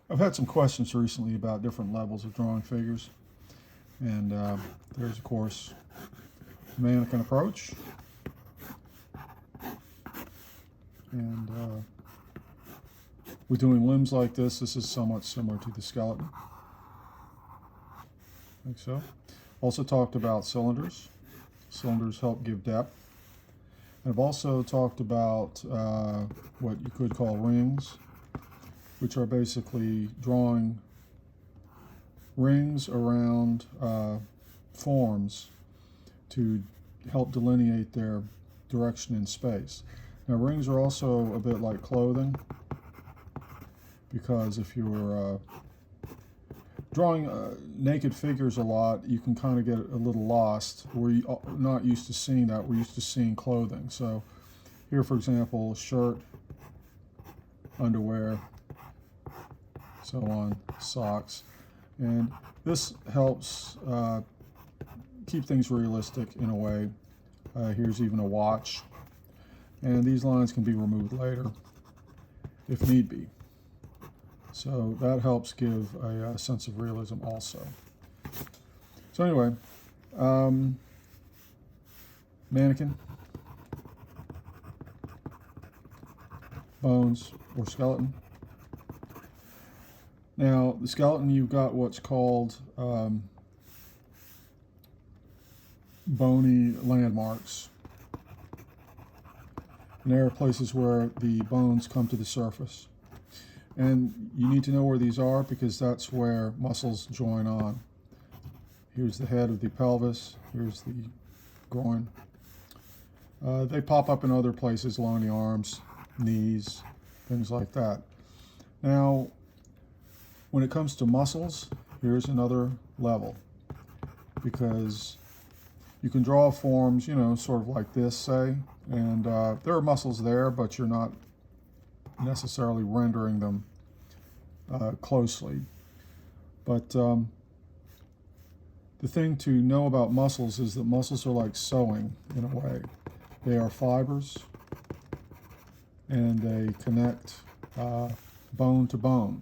I've had some questions recently about different levels of drawing figures, and there's, of course, the mannequin approach, and with doing limbs like this is somewhat similar to the skeleton, like so. Also talked about cylinders. Cylinders help give depth. And I've also talked about what you could call rings, which are basically drawing rings around forms to help delineate their direction in space. Now, rings are also a bit like clothing, because if you're drawing naked figures a lot, you can kind of get a little lost. We're not used to seeing that. We're used to seeing clothing. So here, for example, shirt, underwear, so on, socks. And this helps keep things realistic in a way. Here's even a watch. And these lines can be removed later if need be. So that helps give a sense of realism also. So anyway, mannequin, bones, or skeleton. Now, the skeleton, you've got what's called bony landmarks. And there are places where the bones come to the surface. And you need to know where these are because that's where muscles join on. Here's the head of the pelvis. Here's the groin. They pop up in other places along the arms, knees, things like that. Now, when it comes to muscles, here's another level, because you can draw forms, sort of like this, say, and there are muscles there, but you're not necessarily rendering them closely. But the thing to know about muscles is that muscles are like sewing in a way. They are fibers, and they connect bone to bone.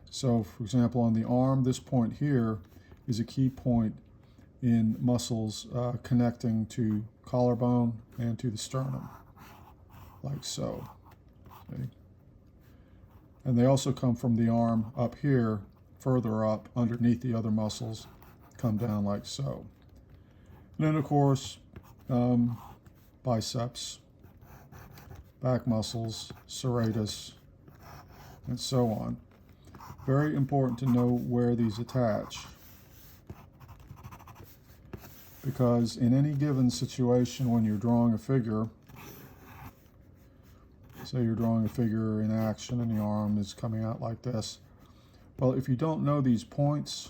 So, for example, on the arm, this point here is a key point in muscles connecting to collarbone and to the sternum, like so. Okay. And they also come from the arm up here, further up, underneath the other muscles, come down like so. And then, of course, biceps, back muscles, serratus, and so on. Very important to know where these attach, because in any given situation when you're drawing a figure, say you're drawing a figure in action and the arm is coming out like this, well, if you don't know these points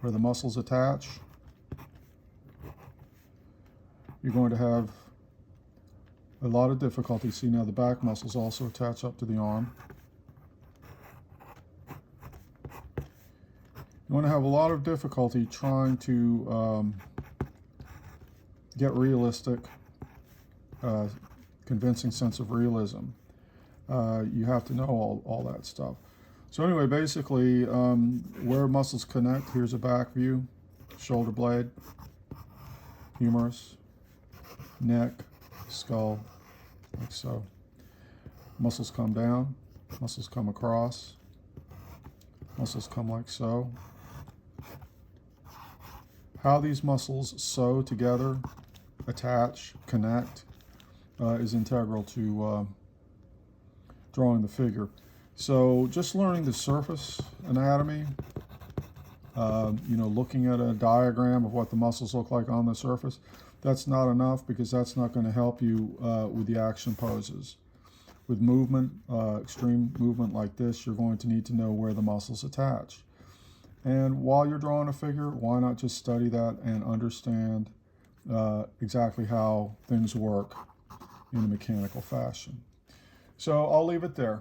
where the muscles attach, you're going to have a lot of difficulty. See, now the back muscles also attach up to the arm. You want to have a lot of difficulty trying to get realistic, convincing sense of realism. You have to know all that stuff. So anyway, basically, where muscles connect, here's a back view, shoulder blade, humerus, neck, skull, like so. Muscles come down, muscles come across, muscles come like so. How these muscles sew together, attach, connect, is integral to drawing the figure. So just learning the surface anatomy, looking at a diagram of what the muscles look like on the surface, that's not enough, because that's not going to help you with the action poses. With movement, extreme movement like this, you're going to need to know where the muscles attach. And while you're drawing a figure, why not just study that and understand exactly how things work in a mechanical fashion. So I'll leave it there.